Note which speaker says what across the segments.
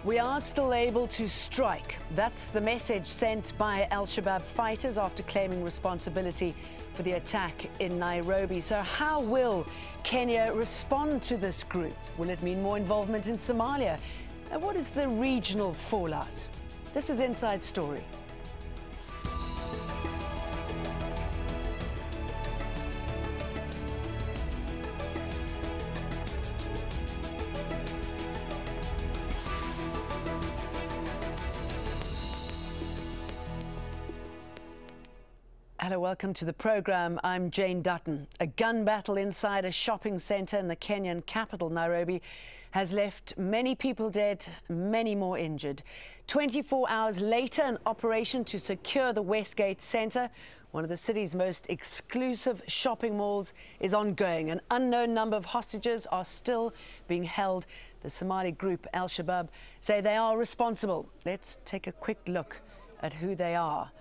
Speaker 1: We are still able to strike. That's the message sent by al-Shabaab fighters after claiming responsibility for the attack in Nairobi. So how will Kenya respond to this group? Will it mean more involvement in Somalia? And what is the regional fallout? This is Inside Story. Hello, welcome to the programme. I'm Jane Dutton. A gun battle inside a shopping centre in the Kenyan capital, Nairobi, has left many people dead, many more injured. 24 hours later, an operation to secure the Westgate Centre, one of the city's most exclusive shopping malls, is ongoing. An unknown number of hostages are still being held. The Somali group al-Shabab say they are responsible. Let's take a quick look at who they are.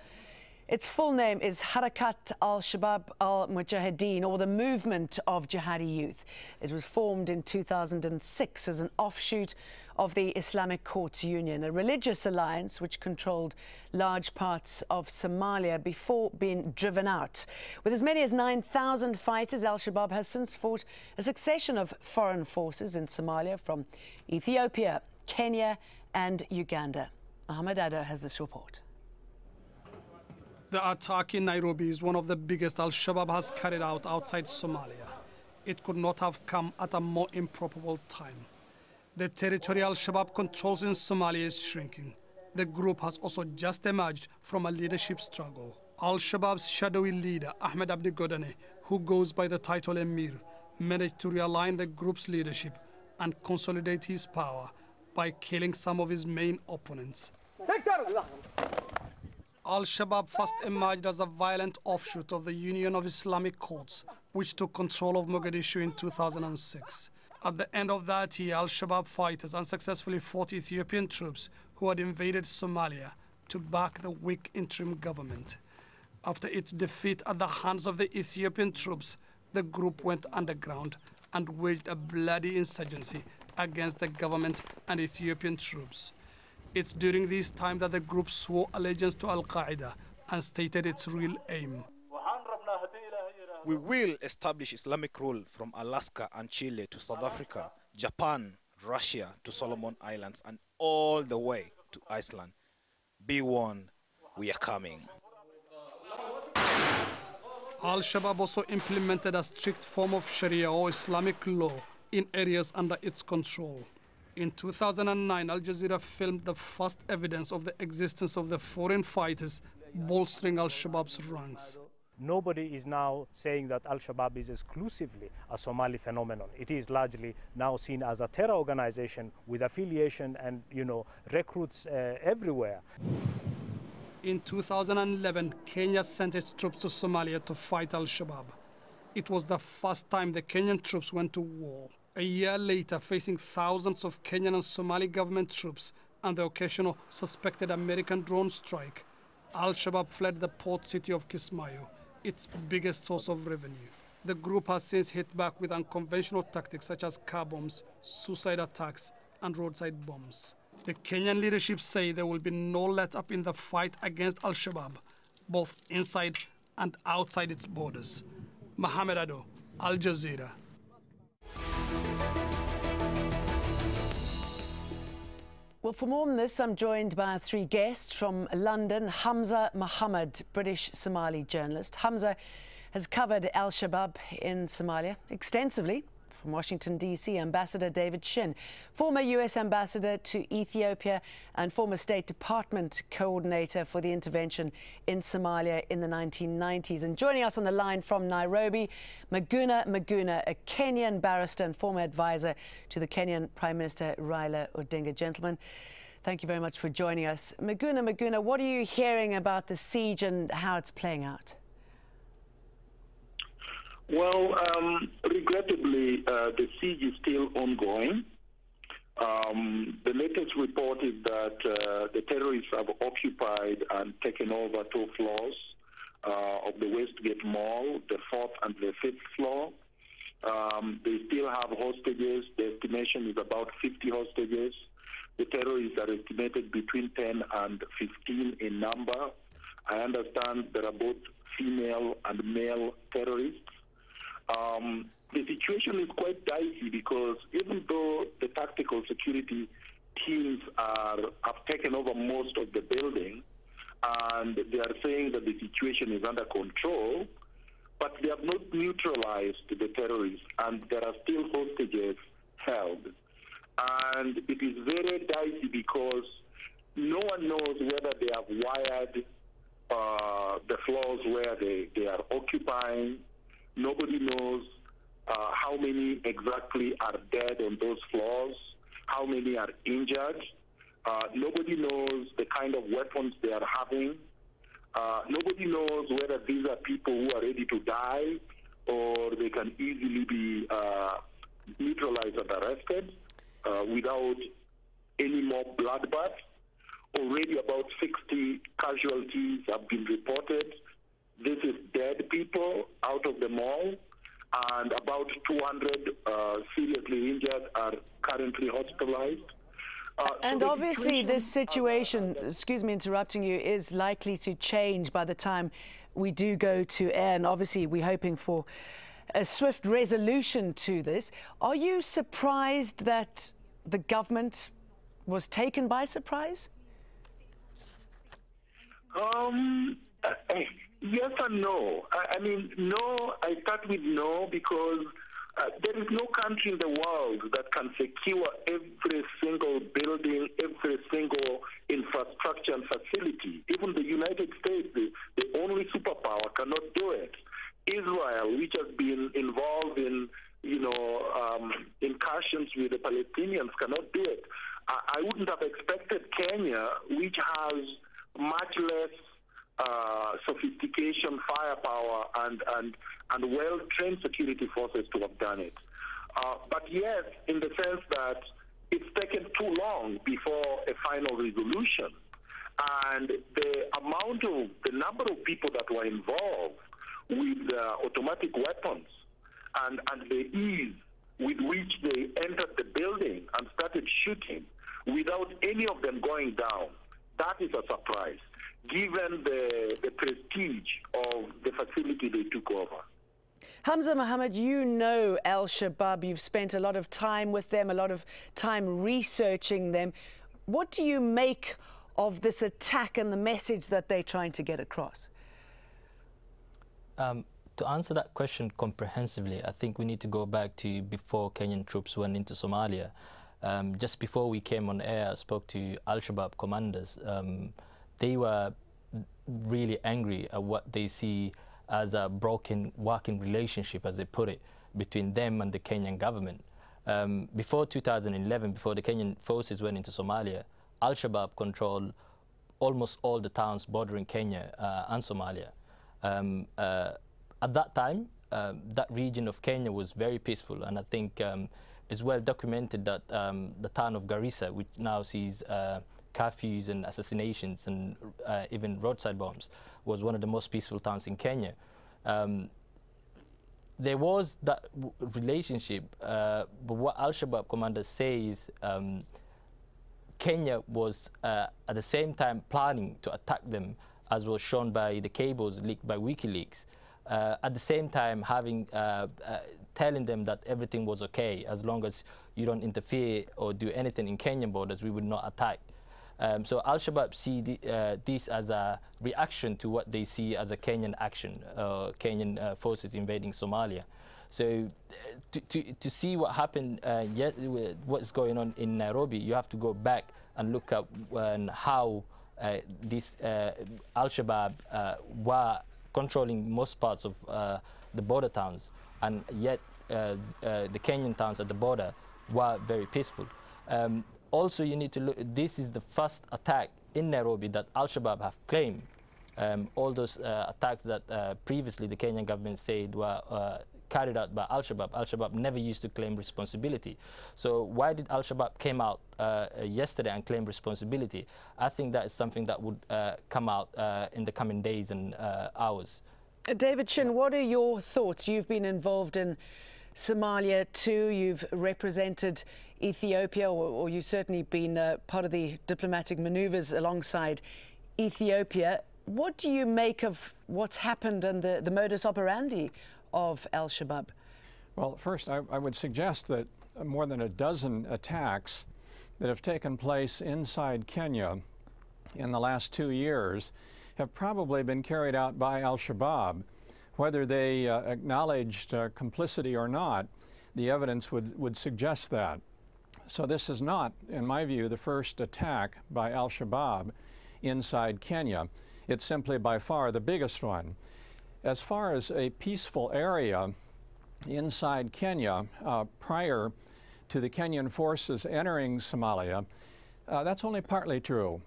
Speaker 1: Its full name is Harakat al-Shabab al-Mujahideen, or the Movement of Jihadi Youth. It was formed in 2006 as an offshoot of the Islamic Courts Union, a religious alliance which controlled large parts of Somalia before being driven out. With as many as 9,000 fighters, al-Shabaab has since fought a succession of foreign forces in Somalia from Ethiopia, Kenya and Uganda. Ahmed Addo has this report.
Speaker 2: The attack in Nairobi is one of the biggest al-Shabaab has carried out outside Somalia. It could not have come at a more improbable time. The territory al-Shabaab controls in Somalia is shrinking. The group has also just emerged from a leadership struggle. Al-Shabaab's shadowy leader, Ahmed Abdi Godane, who goes by the title Emir, managed to realign the group's leadership and consolidate his power by killing some of his main opponents. Al-Shabaab first emerged as a violent offshoot of the Union of Islamic Courts, which took control of Mogadishu in 2006. At the end of that year, Al-Shabaab fighters unsuccessfully fought Ethiopian troops who had invaded Somalia to back the weak interim government. After its defeat at the hands of the Ethiopian troops, the group went underground and waged a bloody insurgency against the government and Ethiopian troops. It's during this time that the group swore allegiance to al-Qaeda and stated its real aim.
Speaker 3: We will establish Islamic rule from Alaska and Chile to South Africa, Japan, Russia to Solomon Islands, and all the way to Iceland. Be warned, we are coming.
Speaker 2: Al-Shabaab also implemented a strict form of Sharia or Islamic law in areas under its control. In 2009, Al Jazeera filmed the first evidence of the existence of the foreign fighters bolstering al-Shabaab's ranks.
Speaker 4: Nobody is now saying that al-Shabaab is exclusively a Somali phenomenon. It is largely now seen as a terror organization with affiliation and, recruits everywhere.
Speaker 2: In 2011, Kenya sent its troops to Somalia to fight al-Shabaab. It was the first time the Kenyan troops went to war. A year later, facing thousands of Kenyan and Somali government troops and the occasional suspected American drone strike, al-Shabaab fled the port city of Kismayo, its biggest source of revenue. The group has since hit back with unconventional tactics such as car bombs, suicide attacks, and roadside bombs. The Kenyan leadership say there will be no let-up in the fight against al-Shabaab, both inside and outside its borders. Mohamed Addo, Al Jazeera.
Speaker 1: Well, for more on this, I'm joined by three guests from London. Hamza Mohammed, British Somali journalist. Hamza has covered al-Shabaab in Somalia extensively. From Washington, D.C., Ambassador David Shin, former U.S. ambassador to Ethiopia and former State Department coordinator for the intervention in Somalia in the 1990s. And joining us on the line from Nairobi, Maguna, a Kenyan barrister and former advisor to the Kenyan Prime Minister Raila Odinga. Gentlemen, thank you very much for joining us. Maguna, what are you hearing about the siege and how it's playing out?
Speaker 5: Well, regrettably, the siege is still ongoing. The latest report is that the terrorists have occupied and taken over 2 floors of the Westgate Mall, the 4th and the 5th floor. They still have hostages. The estimation is about 50 hostages. The terrorists are estimated between 10 and 15 in number. I understand there are both female and male terrorists. The situation is quite dicey because even though the tactical security teams have taken over most of the building and they are saying that the situation is under control, but they have not neutralized the terrorists and there are still hostages held. And it is very dicey because no one knows whether they have wired the floors where they are occupying. Nobody knows how many exactly are dead on those floors, how many are injured. Nobody knows the kind of weapons they are having. Nobody knows whether these are people who are ready to die or they can easily be neutralized and arrested without any more bloodbath. Already about 60 casualties have been reported. This is dead people out of the mall, and about 200 seriously injured are currently hospitalized.
Speaker 1: And obviously this situation, excuse me interrupting you, is likely to change by the time we do go to air, and obviously we're hoping for a swift resolution to this. Are you surprised that the government was taken by surprise?
Speaker 5: Yes and no. I mean, no, I start with no because there is no country in the world that can secure every single building, every single infrastructure and facility. Even the United States, the only superpower, cannot do it. Israel, which has been involved in, incursions with the Palestinians, cannot do it. I wouldn't have expected Kenya, which has much less sophistication, firepower, and well-trained security forces to have done it. But yes, in the sense that it's taken too long before a final resolution. And the number of people that were involved with automatic weapons and the ease with which they entered the building and started shooting without any of them going down, that is a surprise, given the prestige of the facility they took over.
Speaker 1: Hamza Mohammed, you know al-Shabaab. You've spent a lot of time with them, a lot of time researching them. What do you make of this attack and the message that they're trying to get across?
Speaker 6: To answer that question comprehensively, I think we need to go back to before Kenyan troops went into Somalia. Just before we came on air, I spoke to al-Shabaab commanders. They were really angry at what they see as a broken working relationship, as they put it, between them and the Kenyan government. Before 2011, before the Kenyan forces went into Somalia, al-Shabaab controlled almost all the towns bordering Kenya and Somalia. At that time, that region of Kenya was very peaceful, and I think it's well documented that the town of Garissa, which now sees curfews and assassinations and even roadside bombs, was one of the most peaceful towns in Kenya. There was that relationship, but what al-Shabaab commanders say is Kenya was at the same time planning to attack them, as was shown by the cables leaked by WikiLeaks. At the same time telling them that everything was okay, as long as you don't interfere or do anything in Kenyan borders, we would not attack. So al-Shabaab see this as a reaction to what they see as a Kenyan action, Kenyan forces invading Somalia. So to see what happened, what's going on in Nairobi, you have to go back and look at how this al-Shabaab were controlling most parts of the border towns, and yet the Kenyan towns at the border were very peaceful. Also, you need to look, this is the first attack in Nairobi that al-Shabaab have claimed. All those attacks that previously the Kenyan government said were carried out by al-Shabaab, al-Shabaab never used to claim responsibility. So why did al-Shabaab came out yesterday and claim responsibility? I think that is something that would come out in the coming days and hours.
Speaker 1: David Shin, what are your thoughts? You've been involved in Somalia too. You've represented Ethiopia, or you've certainly been part of the diplomatic maneuvers alongside Ethiopia. What do you make of what's happened and the modus operandi of al-Shabaab?
Speaker 7: Well, first, I would suggest that more than a dozen attacks that have taken place inside Kenya in the last 2 years have probably been carried out by al-Shabaab. Whether they acknowledged complicity or not, the evidence would suggest that. So this is not, in my view, the first attack by al-Shabaab inside Kenya. It's simply by far the biggest one. As far as a peaceful area inside Kenya prior to the Kenyan forces entering Somalia, that's only partly true.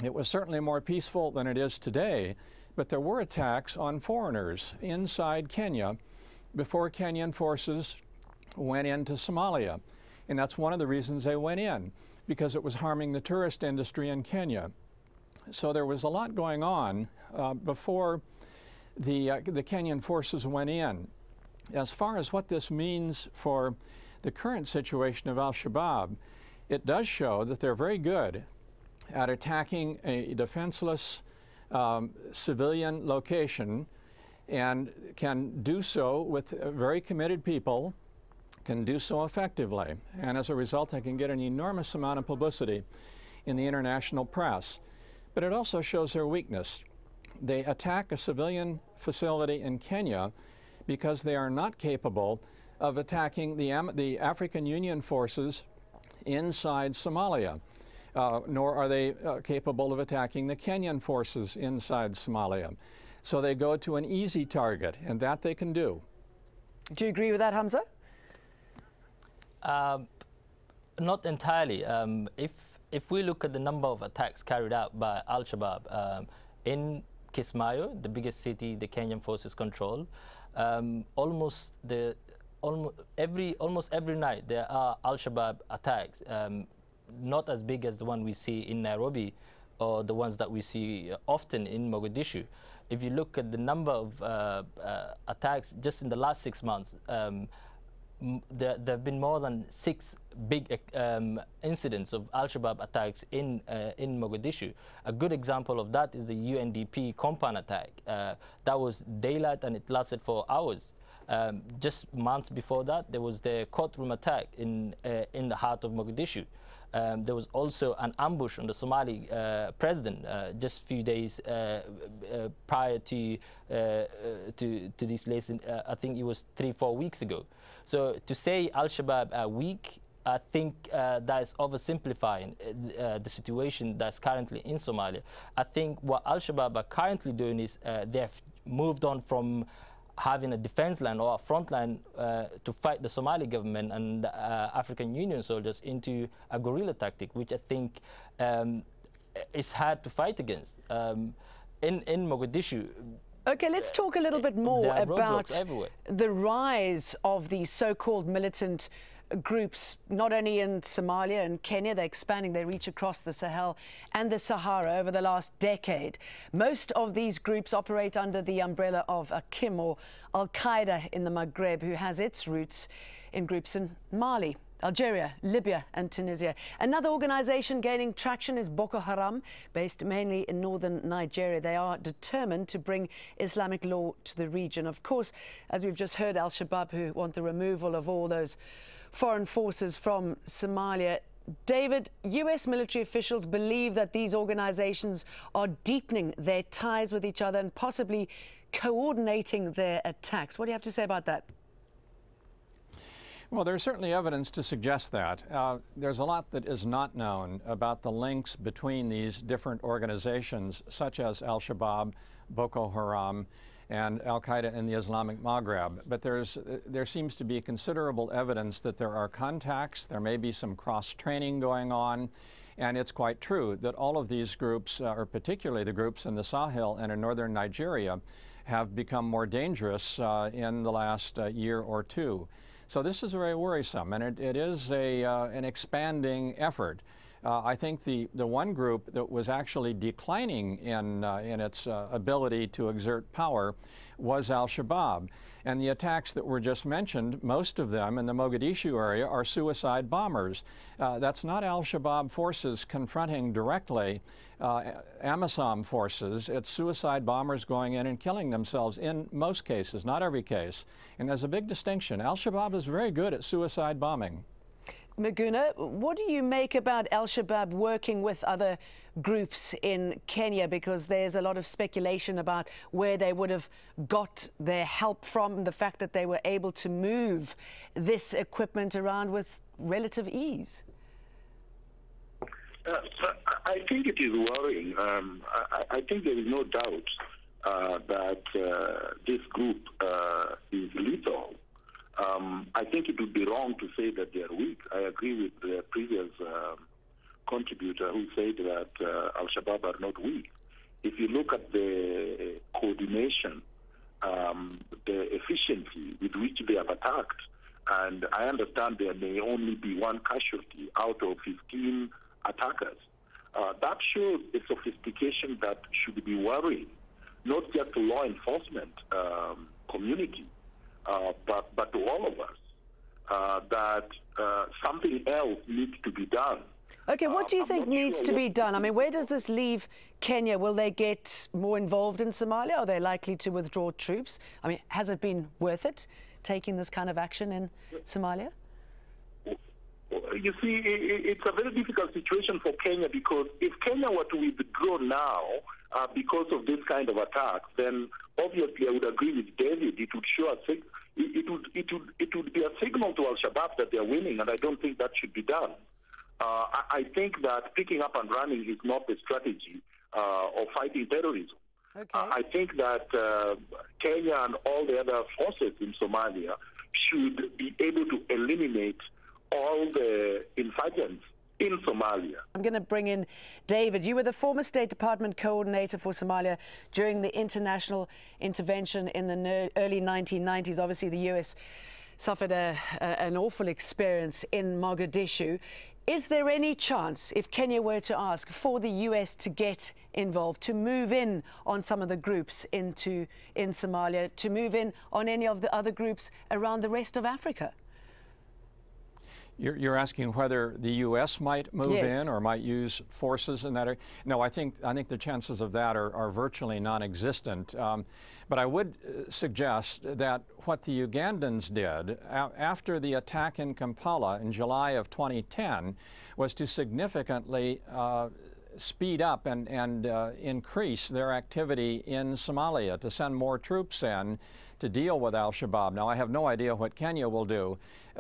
Speaker 7: It was certainly more peaceful than it is today, but there were attacks on foreigners inside Kenya before Kenyan forces went into Somalia. And that's one of the reasons they went in, because it was harming the tourist industry in Kenya. So there was a lot going on before the Kenyan forces went in. As far as what this means for the current situation of al-Shabaab, it does show that they're very good at attacking a defenseless civilian location, and can do so with very committed people, can do so effectively. And as a result, they can get an enormous amount of publicity in the international press. But it also shows their weakness. They attack a civilian facility in Kenya because they are not capable of attacking the African Union forces inside Somalia, nor are they capable of attacking the Kenyan forces inside Somalia. So they go to an easy target, and that they can do.
Speaker 1: Do you agree with that, Hamza?
Speaker 6: Not entirely. If we look at the number of attacks carried out by al-Shabaab in Kismayo, the biggest city the Kenyan forces control, almost every night there are al-Shabaab attacks, not as big as the one we see in Nairobi or the ones that we see often in Mogadishu. If you look at the number of attacks just in the last 6 months, there have been more than 6 big incidents of al-Shabaab attacks in Mogadishu. A good example of that is the UNDP compound attack. That was daylight and it lasted for hours. Just months before that, there was the courtroom attack in the heart of Mogadishu. There was also an ambush on the Somali president just a few days prior to this lesson. I think it was 3-4 weeks ago. So to say al-Shabaab are weak, I think that is oversimplifying the situation that's currently in Somalia. I think what al-Shabaab are currently doing is they've moved on from having a defense line or a front line to fight the Somali government and African Union soldiers into a guerrilla tactic, which I think is hard to fight against. In Mogadishu,
Speaker 1: okay, let's talk a little bit more about the rise of these so-called militant groups, not only in Somalia and Kenya. They're expanding their reach across the Sahel and the Sahara over the last decade. Most of these groups operate under the umbrella of AQIM, or al-Qaeda in the Maghreb, who has its roots in groups in Mali, Algeria, Libya and Tunisia. Another organization gaining traction is Boko Haram, based mainly in northern Nigeria. They are determined to bring Islamic law to the region. Of course, as we've just heard, al-Shabaab, who want the removal of all those foreign forces from Somalia. David, US military officials believe that these organizations are deepening their ties with each other and possibly coordinating their attacks. What do you have to say about that?
Speaker 7: Well, there's certainly evidence to suggest that. There's a lot that is not known about the links between these different organizations, such as al-Shabaab, Boko Haram, and al-Qaeda in the Islamic Maghreb. But there seems to be considerable evidence that there are contacts, there may be some cross-training going on, and it's quite true that all of these groups, or particularly the groups in the Sahel and in northern Nigeria, have become more dangerous in the last year or two. So this is very worrisome, and it is an expanding effort. I think the one group that was actually declining in its ability to exert power was al-Shabaab. And the attacks that were just mentioned, most of them in the Mogadishu area, are suicide bombers. That's not al-Shabaab forces confronting directly AMISOM forces. It's suicide bombers going in and killing themselves in most cases, not every case. And there's a big distinction. Al-Shabaab is very good at suicide bombing.
Speaker 1: Maguna, what do you make about al-Shabaab working with other groups in Kenya? Because there's a lot of speculation about where they would have got their help from, the fact that they were able to move this equipment around with relative ease.
Speaker 5: I think it is worrying. I think there is no doubt that this group is lethal. I think it would be wrong to say that they are weak. I agree with the previous contributor who said that al-Shabaab are not weak. If you look at the coordination, the efficiency with which they have attacked, and I understand there may only be one casualty out of 15 attackers, that shows a sophistication that should be worrying, not just to law enforcement community, but to all of us, that something else needs to be done.
Speaker 1: Okay, what do you think needs to be done? I mean, where does this leave Kenya? Will they get more involved in Somalia? Are they likely to withdraw troops? I mean, has it been worth it, taking this kind of action in Somalia?
Speaker 5: You see, it's a very difficult situation for Kenya, because if Kenya were to withdraw now because of this kind of attack, then obviously I would agree with David. It would show it would be a signal to al-Shabaab that they are winning, and I don't think that should be done. I think that picking up and running is not the strategy of fighting terrorism.
Speaker 1: Okay.
Speaker 5: I think that Kenya and all the other forces in Somalia should be able to eliminate all the insurgents in Somalia.
Speaker 1: I'm going to bring in David. You were the former State Department coordinator for Somalia during the international intervention in the early 1990s. Obviously, the U.S. suffered an awful experience in Mogadishu. Is there any chance, if Kenya were to ask, for the U.S. to get involved, to move in on some of the groups in Somalia, to move in on any of the other groups around the rest of Africa?
Speaker 7: You're asking whether the U.S. might move in or might use forces in that area? No, I think the chances of that are virtually non-existent. But I would suggest that what the Ugandans did after the attack in Kampala in July of 2010 was to significantly speed up and increase their activity in Somalia, to send more troops in to deal with al-Shabaab. Now, I have no idea what Kenya will do,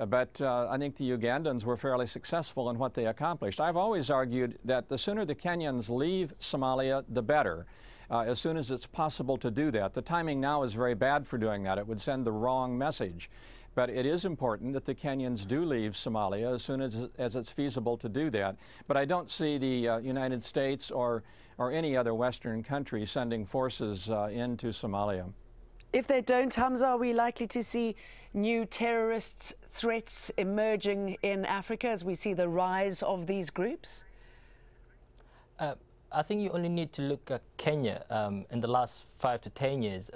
Speaker 7: but I think the Ugandans were fairly successful in what they accomplished. I've always argued that the sooner the Kenyans leave Somalia, the better, as soon as it's possible to do that. The timing now is very bad for doing that. It would send the wrong message. But it is important that the Kenyans do leave Somalia as soon as it's feasible to do that. But I don't see the United States or any other Western country sending forces into Somalia.
Speaker 1: If they don't, Hamza, are we likely to see new terrorist threats emerging in Africa as we see the rise of these groups?
Speaker 6: I think you only need to look at Kenya in the last 5 to 10 years.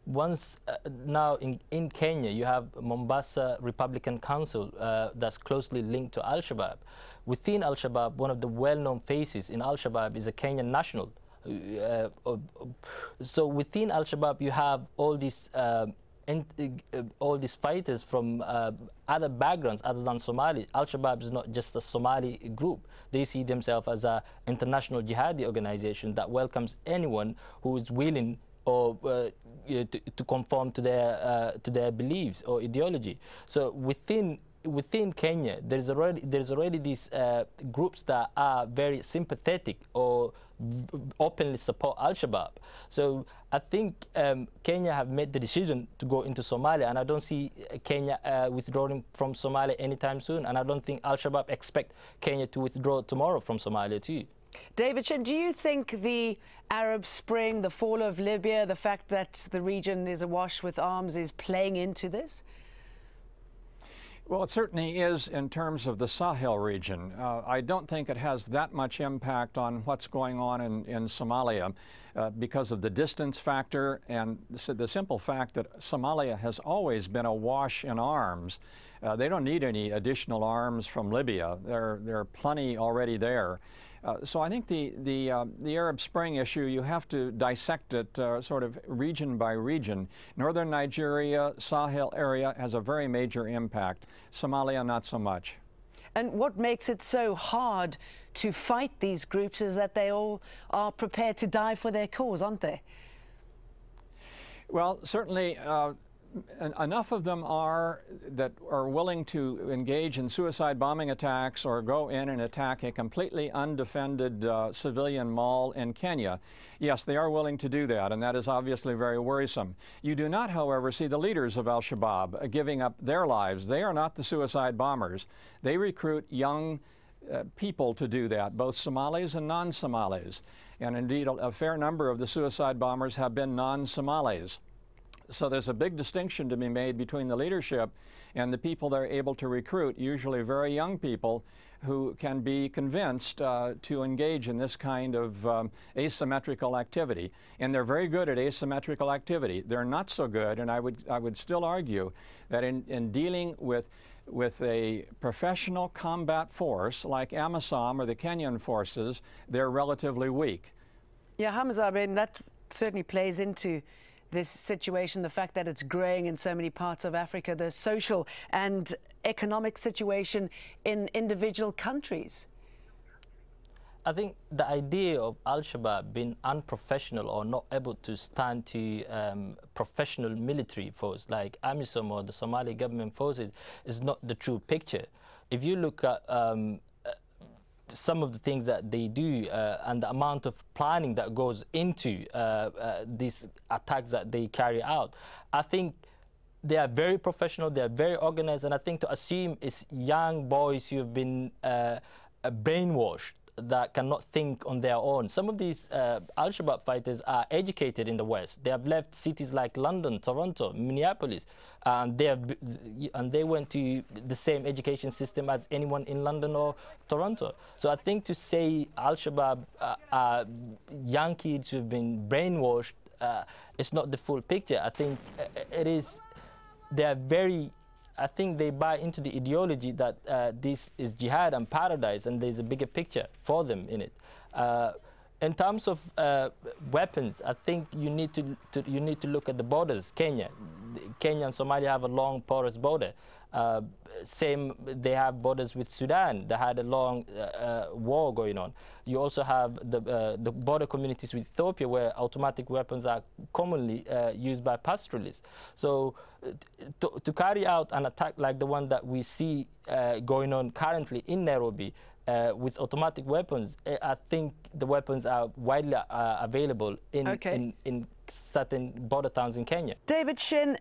Speaker 6: Now in Kenya, you have Mombasa Republican Council that's closely linked to Al-Shabaab. Within Al-Shabaab, one of the well-known faces in Al-Shabaab is a Kenyan national. So within Al-Shabaab, you have all these fighters from other backgrounds other than Somali. Al-Shabaab is not just a Somali group. They see themselves as an international jihadi organization that welcomes anyone who is willing or to conform to their beliefs or ideology. So within Kenya, there's already these groups that are very sympathetic or openly support Al-Shabaab. So I think Kenya have made the decision to go into Somalia, and I don't see Kenya withdrawing from Somalia anytime soon, and I don't think Al-Shabaab expect Kenya to withdraw tomorrow from Somalia too.
Speaker 1: David, do you think the Arab Spring, the fall of Libya, the fact that the region is awash with arms is playing into this?
Speaker 7: Well, it certainly is in terms of the Sahel region. I don't think it has that much impact on what's going on in Somalia because of the distance factor and the simple fact that Somalia has always been awash in arms. They don't need any additional arms from Libya. There are plenty already there. So I think the Arab Spring issue, you have to dissect it sort of region by region. Northern Nigeria, Sahel area has a very major impact. Somalia, not so much.
Speaker 1: And what makes it so hard to fight these groups is that they all are prepared to die for their cause, aren't they?
Speaker 7: Well, certainly enough of them are willing to engage in suicide bombing attacks or go in and attack a completely undefended civilian mall in Kenya. Yes, they are willing to do that, and that is obviously very worrisome. You do not, however, see the leaders of al-Shabaab giving up their lives. They are not the suicide bombers. They recruit young people to do that, both Somalis and non-Somalis. And indeed, a fair number of the suicide bombers have been non-Somalis. So there's a big distinction to be made between the leadership and the people they're able to recruit, usually very young people who can be convinced to engage in this kind of asymmetrical activity. And they're very good at asymmetrical activity. They're not so good, and I would still argue that in dealing with a professional combat force like AMISOM or the Kenyan forces, they're relatively weak.
Speaker 1: Yeah, Hamza, I mean, that certainly plays into this situation, the fact that it's growing in so many parts of Africa, the social and economic situation in individual countries.
Speaker 6: I think the idea of al-Shabaab being unprofessional or not able to stand to professional military force like AMISOM or the Somali government forces is not the true picture. If you look at some of the things that they do and the amount of planning that goes into these attacks that they carry out, I think they are very professional, they are very organized, and I think to assume it's young boys who have been brainwashed that cannot think on their own. Some of these al-Shabaab fighters are educated in the West. They have left cities like London, Toronto, Minneapolis, and they went to the same education system as anyone in London or Toronto. So I think to say al-Shabaab are young kids who've been brainwashed, it's not the full picture. I think it is, they are very, I think they buy into the ideology that this is jihad and paradise, and there's a bigger picture for them in it. In terms of weapons, I think you need to look at the borders. Kenya and Somalia have a long, porous border. They have borders with Sudan. They had a long war going on. You also have the border communities with Ethiopia, where automatic weapons are commonly used by pastoralists. So to carry out an attack like the one that we see going on currently in Nairobi with automatic weapons, I think the weapons are widely available in certain border towns in Kenya.
Speaker 1: David Shin,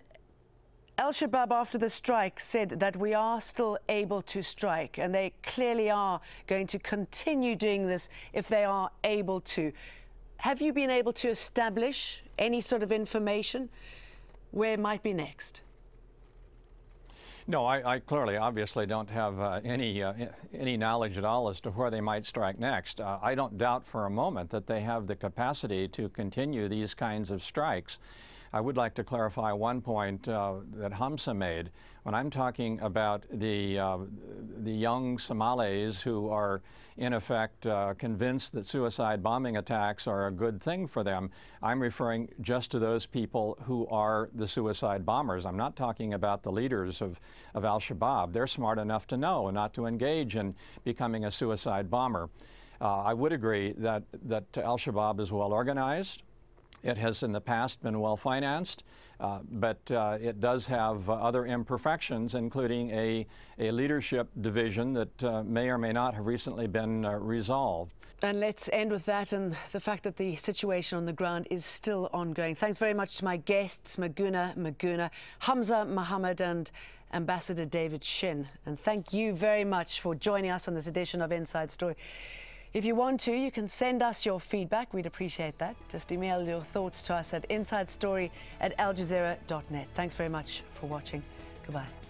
Speaker 1: Al-Shabaab after the strike said that we are still able to strike, and they clearly are going to continue doing this if they are able to. Have you been able to establish any sort of information where it might be next?
Speaker 7: No, I clearly, obviously, don't have any knowledge at all as to where they might strike next. I don't doubt for a moment that they have the capacity to continue these kinds of strikes. I would like to clarify one point that Hamza made. When I'm talking about the young Somalis who are, in effect, convinced that suicide bombing attacks are a good thing for them, I'm referring just to those people who are the suicide bombers. I'm not talking about the leaders of al-Shabaab. They're smart enough to know not to engage in becoming a suicide bomber. I would agree that al-Shabaab is well organized. It has in the past been well financed, but it does have other imperfections, including a leadership division that may or may not have recently been resolved.
Speaker 1: And let's end with that and the fact that the situation on the ground is still ongoing. Thanks very much to my guests, Maguna, Hamza Mohammed and Ambassador David Shin. And thank you very much for joining us on this edition of Inside Story. If you want to, you can send us your feedback. We'd appreciate that. Just email your thoughts to us at insidestory@aljazeera.net. Thanks very much for watching. Goodbye.